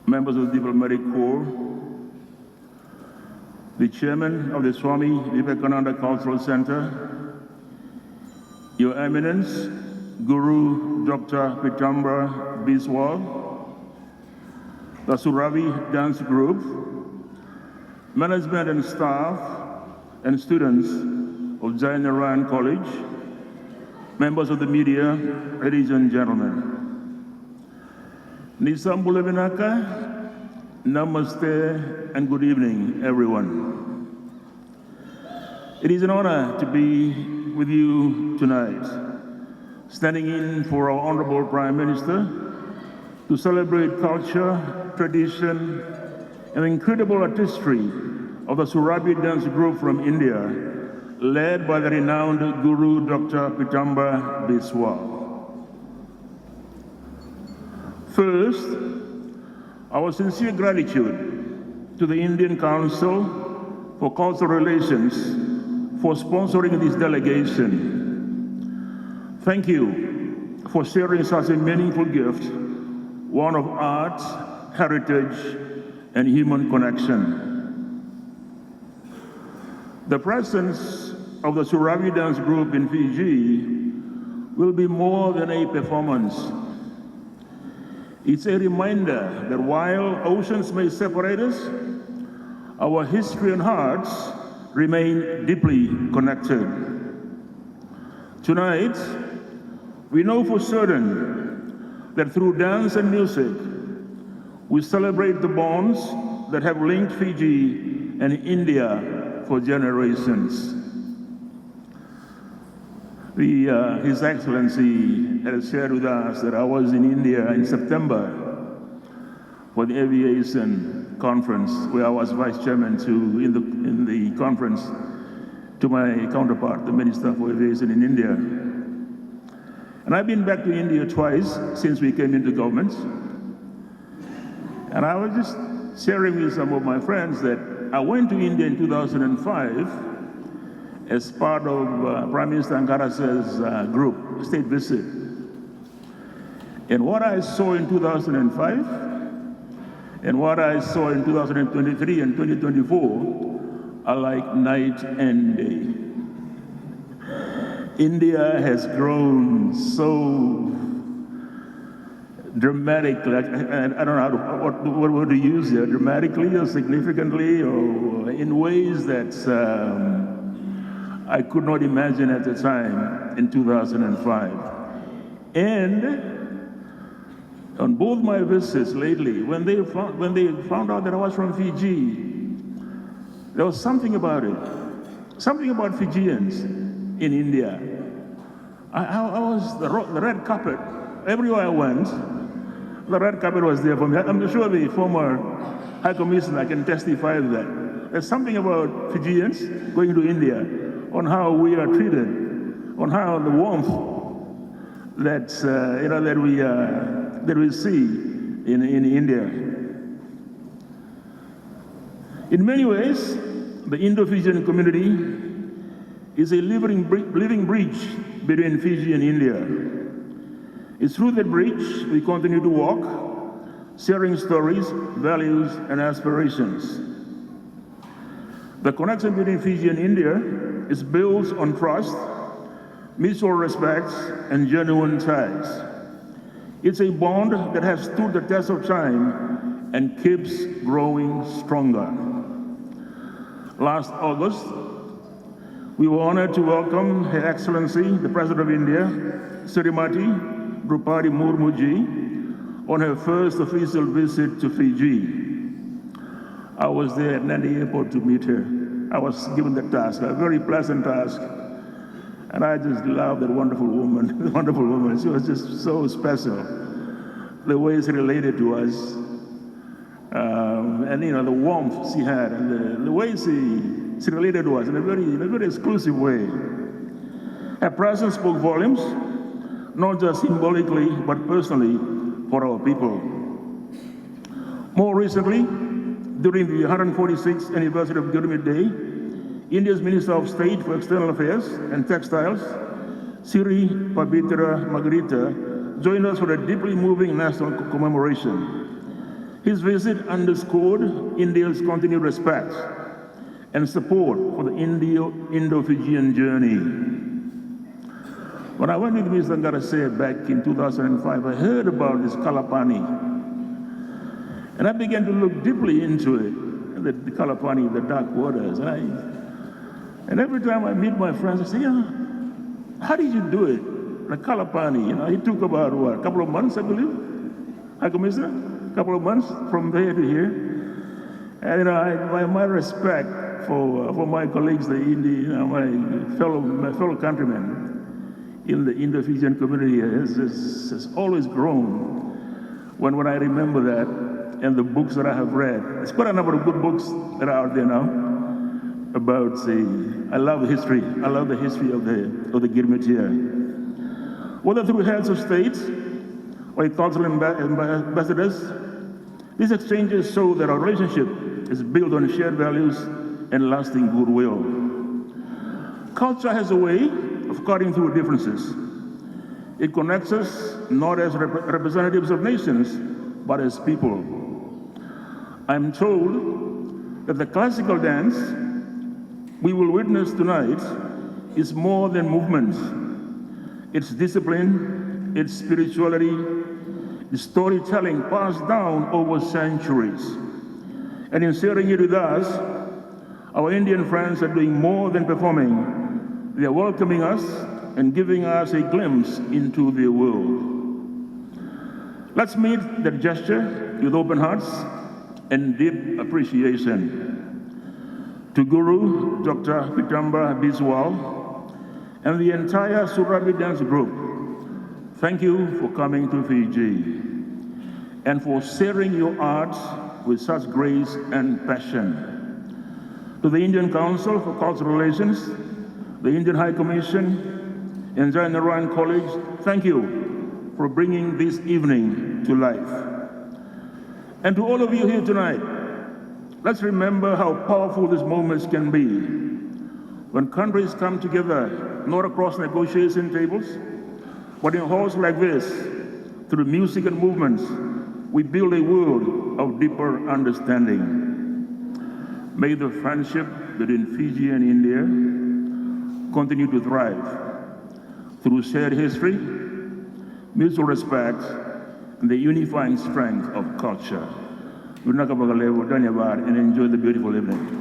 Members of the Diplomatic Corps, the Chairman of the Swami Vivekananda Cultural Center, Your Eminence, Guru Dr. Pitambara Biswal, the Suravi Dance Group, management and staff and students of Narain College, members of the media, ladies and gentlemen. Nisam Bulavinaka, Namaste, and good evening, everyone. It is an honor to be with you tonight, standing in for our Honorable Prime Minister to celebrate culture, tradition, and incredible artistry of the Suravi Dance Group from India, led by the renowned Guru Dr. Pitambara Biswal. First, our sincere gratitude to the Indian Council for Cultural Relations for sponsoring this delegation. Thank you for sharing such a meaningful gift, one of art, heritage, and human connection. The presence of the Suravi Dance Group in Fiji will be more than a performance. It's a reminder that while oceans may separate us, our history and hearts remain deeply connected. Tonight, we know for certain that through dance and music, we celebrate the bonds that have linked Fiji and India for generations. His Excellency has shared with us that I was in India in September for the Aviation conference, where I was Vice Chairman in the conference to my counterpart, the Minister for Aviation in India. And I've been back to India twice since we came into government. And I was just sharing with some of my friends that I went to India in 2005 as part of Prime Minister Angara's group, state visit. And what I saw in 2005 and what I saw in 2023 and 2024 are like night and day. India has grown so dramatically, I don't know what word to use here, dramatically or significantly or in ways that I could not imagine at the time in 2005. And on both my visits lately, when they found out that I was from Fiji, there was something about it, something about Fijians in India. I was the red carpet, everywhere I went, the red carpet was there for me. I'm sure the former High Commissioner can testify to that. There's something about Fijians going to India, on how we are treated, on how the warmth that that we see in India. In many ways, the Indo-Fijian community is a living bridge between Fiji and India. It's through that bridge we continue to walk, sharing stories, values, and aspirations. The connection between Fiji and India is built on trust, mutual respect, and genuine ties. It's a bond that has stood the test of time and keeps growing stronger. Last August, we were honored to welcome Her Excellency, the President of India, Srimati Draupadi Murmuji, on her first official visit to Fiji. I was there at Nandi Airport to meet her. I was given the task, a very pleasant task, And I just love that wonderful woman, the wonderful woman. She was just so special. The way she related to us, and the warmth she had, and the way she related to us in a very exclusive way. Her presence spoke volumes, not just symbolically, but personally for our people. More recently, during the 146th anniversary of Government Day, India's Minister of State for External Affairs and Textiles, Sri Pabitra Margarita, joined us for a deeply moving national commemoration. His visit underscored India's continued respect and support for the Indo-Fijian journey. When I went with Mr. Ngarase back in 2005, I heard about this Kalapani. And I began to look deeply into it, the Kalapani, the dark waters. And every time I meet my friends, I say, how did you do it? The Kalapani, it took about, a couple of months, I believe? High Commissioner? A couple of months from there to here. And my respect for my colleagues, my fellow countrymen in the Indo-Fijian community has always grown when I remember that and the books that I have read. There's quite a number of good books that are out there now about, I love history. I love the history of the Girmitia. Whether through heads of states or cultural ambassadors, these exchanges show that our relationship is built on shared values and lasting goodwill. Culture has a way of cutting through differences. It connects us not as representatives of nations, but as people. I'm told that the classical dance we will witness tonight is more than movement. It's discipline, it's spirituality, it's storytelling passed down over centuries. And in sharing it with us, our Indian friends are doing more than performing. They are welcoming us and giving us a glimpse into their world. Let's meet that gesture with open hearts and deep appreciation. To Guru, Dr. Pitamba Biswal, and the entire Suravi dance group, thank you for coming to Fiji and for sharing your art with such grace and passion. To the Indian Council for Cultural Relations, the Indian High Commission, and Narain College, thank you for bringing this evening to life. And to all of you here tonight, let's remember how powerful these moments can be. When countries come together, not across negotiation tables, but in halls like this, through music and movements, we build a world of deeper understanding. May the friendship between Fiji and India continue to thrive through shared history, mutual respect, and the unifying strength of culture. And enjoy the beautiful evening.